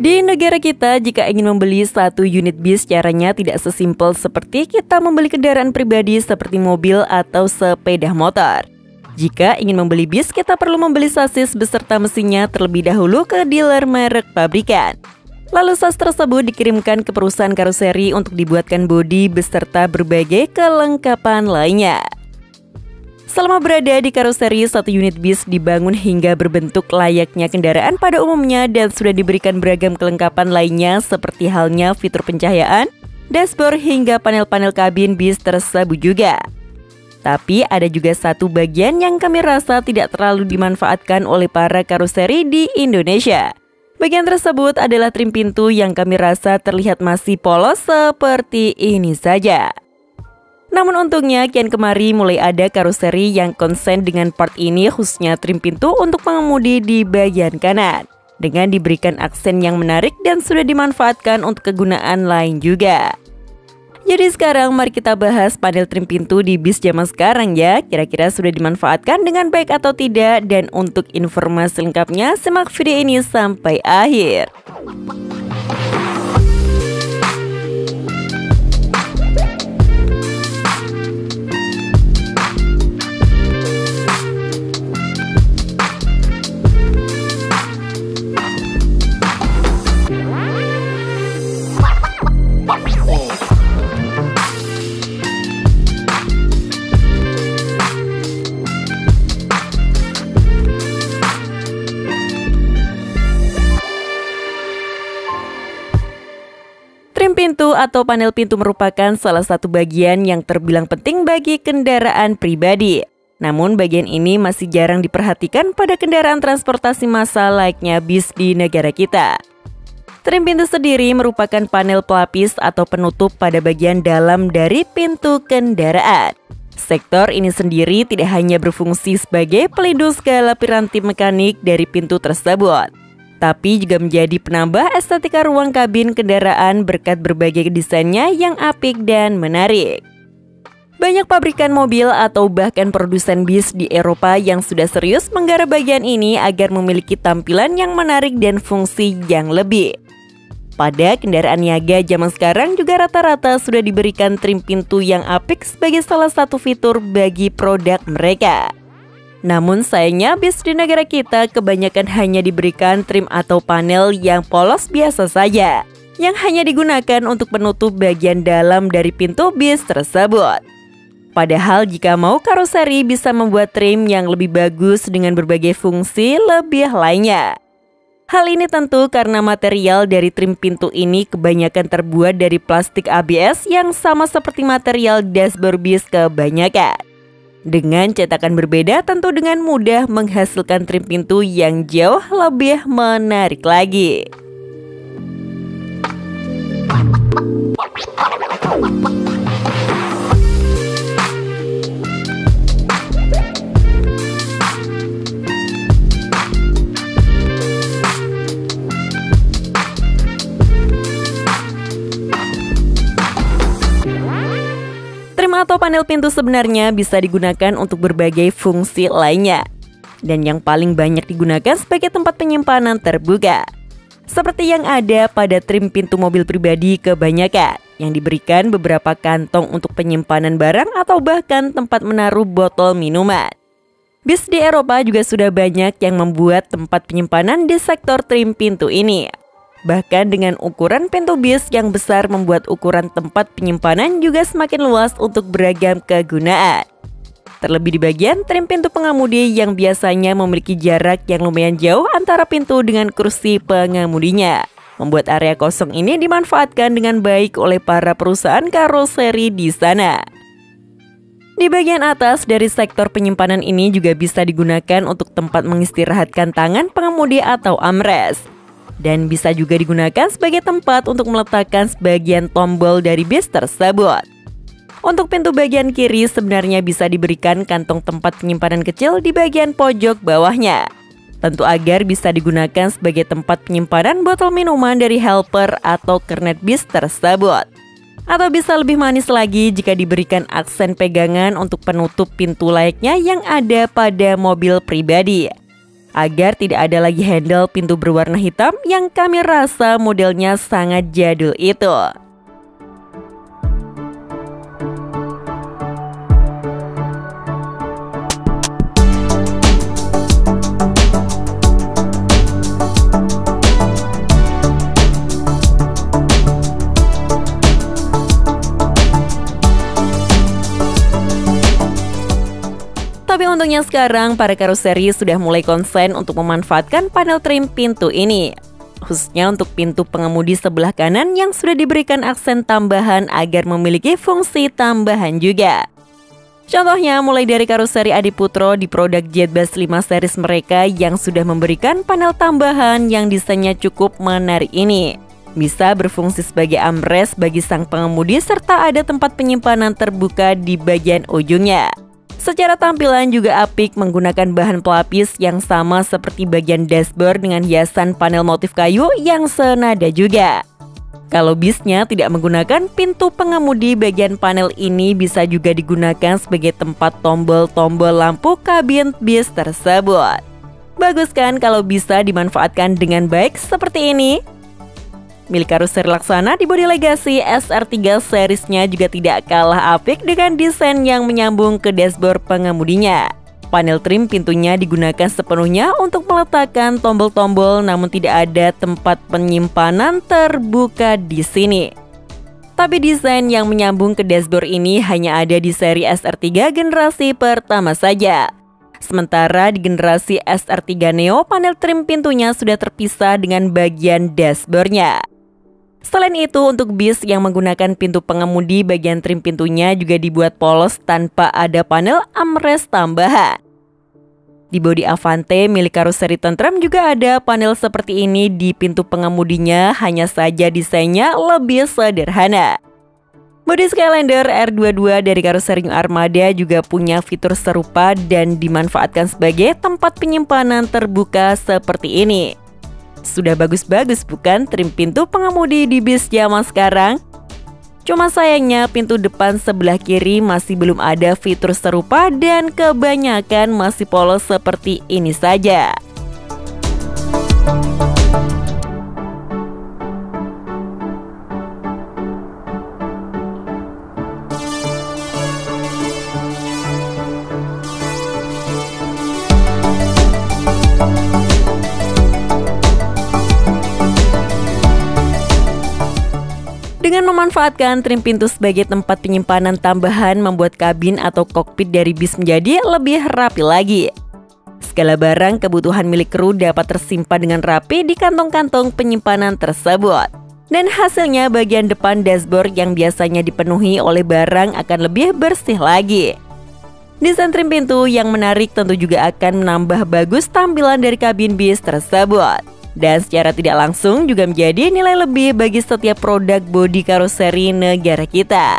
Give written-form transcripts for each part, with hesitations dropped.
Di negara kita, jika ingin membeli satu unit bis, caranya tidak sesimpel seperti kita membeli kendaraan pribadi seperti mobil atau sepeda motor. Jika ingin membeli bis, kita perlu membeli sasis beserta mesinnya terlebih dahulu ke dealer merek pabrikan. Lalu sasis tersebut dikirimkan ke perusahaan karoseri untuk dibuatkan bodi beserta berbagai kelengkapan lainnya. Selama berada di karoseri, satu unit bis dibangun hingga berbentuk layaknya kendaraan pada umumnya dan sudah diberikan beragam kelengkapan lainnya seperti halnya fitur pencahayaan, dashboard hingga panel-panel kabin bis tersebut juga. Tapi ada juga satu bagian yang kami rasa tidak terlalu dimanfaatkan oleh para karoseri di Indonesia. Bagian tersebut adalah trim pintu yang kami rasa terlihat masih polos seperti ini saja. Namun untungnya kian kemari mulai ada karoseri yang konsen dengan part ini, khususnya trim pintu untuk pengemudi di bagian kanan, dengan diberikan aksen yang menarik dan sudah dimanfaatkan untuk kegunaan lain juga. Jadi sekarang mari kita bahas panel trim pintu di bis zaman sekarang ya. Kira-kira sudah dimanfaatkan dengan baik atau tidak? Dan untuk informasi lengkapnya simak video ini sampai akhir. Trim pintu atau panel pintu merupakan salah satu bagian yang terbilang penting bagi kendaraan pribadi. Namun bagian ini masih jarang diperhatikan pada kendaraan transportasi massal layaknya bis di negara kita. Trim pintu sendiri merupakan panel pelapis atau penutup pada bagian dalam dari pintu kendaraan. Sektor ini sendiri tidak hanya berfungsi sebagai pelindung segala piranti mekanik dari pintu tersebut, tapi juga menjadi penambah estetika ruang kabin kendaraan berkat berbagai desainnya yang apik dan menarik. Banyak pabrikan mobil atau bahkan produsen bis di Eropa yang sudah serius menggarap bagian ini agar memiliki tampilan yang menarik dan fungsi yang lebih. Pada kendaraan niaga zaman sekarang juga rata-rata sudah diberikan trim pintu yang apik sebagai salah satu fitur bagi produk mereka. Namun sayangnya bis di negara kita kebanyakan hanya diberikan trim atau panel yang polos biasa saja, yang hanya digunakan untuk menutup bagian dalam dari pintu bis tersebut. Padahal jika mau, karoseri bisa membuat trim yang lebih bagus dengan berbagai fungsi lebih lainnya. Hal ini tentu karena material dari trim pintu ini kebanyakan terbuat dari plastik ABS yang sama seperti material dashboard bis kebanyakan. Dengan cetakan berbeda tentu dengan mudah menghasilkan trim pintu yang jauh lebih menarik lagi. Atau panel pintu sebenarnya bisa digunakan untuk berbagai fungsi lainnya, dan yang paling banyak digunakan sebagai tempat penyimpanan terbuka, seperti yang ada pada trim pintu mobil pribadi kebanyakan, yang diberikan beberapa kantong untuk penyimpanan barang atau bahkan tempat menaruh botol minuman. Bis di Eropa juga sudah banyak yang membuat tempat penyimpanan di sektor trim pintu ini. Bahkan dengan ukuran pintu bis yang besar membuat ukuran tempat penyimpanan juga semakin luas untuk beragam kegunaan. Terlebih di bagian trim pintu pengemudi yang biasanya memiliki jarak yang lumayan jauh antara pintu dengan kursi pengemudinya, membuat area kosong ini dimanfaatkan dengan baik oleh para perusahaan karoseri di sana. Di bagian atas dari sektor penyimpanan ini juga bisa digunakan untuk tempat mengistirahatkan tangan pengemudi atau armrest. Dan bisa juga digunakan sebagai tempat untuk meletakkan sebagian tombol dari bis tersebut. Untuk pintu bagian kiri sebenarnya bisa diberikan kantong tempat penyimpanan kecil di bagian pojok bawahnya. Tentu agar bisa digunakan sebagai tempat penyimpanan botol minuman dari helper atau kernet bis tersebut. Atau bisa lebih manis lagi jika diberikan aksen pegangan untuk penutup pintu layaknya yang ada pada mobil pribadi. agar tidak ada lagi handle pintu berwarna hitam yang kami rasa modelnya sangat jadul itu. Tapi untungnya sekarang para karoseri sudah mulai konsen untuk memanfaatkan panel trim pintu ini, khususnya untuk pintu pengemudi sebelah kanan yang sudah diberikan aksen tambahan agar memiliki fungsi tambahan juga. Contohnya mulai dari karoseri Adiputro di produk Jetbus 5 series mereka yang sudah memberikan panel tambahan yang desainnya cukup menarik ini. Bisa berfungsi sebagai armrest bagi sang pengemudi serta ada tempat penyimpanan terbuka di bagian ujungnya. Secara tampilan juga apik menggunakan bahan pelapis yang sama seperti bagian dashboard dengan hiasan panel motif kayu yang senada juga. Kalau bisnya tidak menggunakan pintu pengemudi, bagian panel ini bisa juga digunakan sebagai tempat tombol-tombol lampu kabin bis tersebut. Bagus kan kalau bisa dimanfaatkan dengan baik seperti ini? Milik karoseri Laksana di bodi Legacy SR3 seriesnya juga tidak kalah apik dengan desain yang menyambung ke dashboard pengemudinya. Panel trim pintunya digunakan sepenuhnya untuk meletakkan tombol-tombol, namun tidak ada tempat penyimpanan terbuka di sini. Tapi desain yang menyambung ke dashboard ini hanya ada di seri SR3 generasi pertama saja. Sementara di generasi SR3 Neo, panel trim pintunya sudah terpisah dengan bagian dashboardnya. Selain itu, untuk bis yang menggunakan pintu pengemudi, bagian trim pintunya juga dibuat polos tanpa ada panel armrest tambahan. Di bodi Avante milik karoseri Tentrem juga ada panel seperti ini di pintu pengemudinya, hanya saja desainnya lebih sederhana. Bodi Skylander R22 dari karoseri New Armada juga punya fitur serupa dan dimanfaatkan sebagai tempat penyimpanan terbuka seperti ini. Sudah bagus-bagus bukan trim pintu pengemudi di bis zaman sekarang? Cuma sayangnya pintu depan sebelah kiri masih belum ada fitur serupa dan kebanyakan masih polos seperti ini saja. Dengan memanfaatkan trim pintu sebagai tempat penyimpanan tambahan membuat kabin atau kokpit dari bis menjadi lebih rapi lagi. Segala barang kebutuhan milik kru dapat tersimpan dengan rapi di kantong-kantong penyimpanan tersebut. Dan hasilnya bagian depan dashboard yang biasanya dipenuhi oleh barang akan lebih bersih lagi. Desain trim pintu yang menarik tentu juga akan menambah bagus tampilan dari kabin bis tersebut. Dan secara tidak langsung juga menjadi nilai lebih bagi setiap produk bodi karoseri negara kita.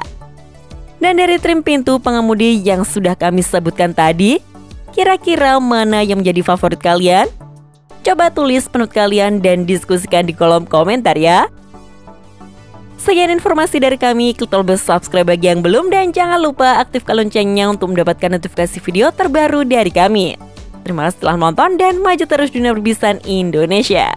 Dan dari trim pintu pengemudi yang sudah kami sebutkan tadi, kira-kira mana yang menjadi favorit kalian? Coba tulis pendapat kalian dan diskusikan di kolom komentar ya. Sekian informasi dari kami, klik tombol subscribe bagi yang belum dan jangan lupa aktifkan loncengnya untuk mendapatkan notifikasi video terbaru dari kami. Terima kasih telah menonton dan maju terus dunia perbisan Indonesia.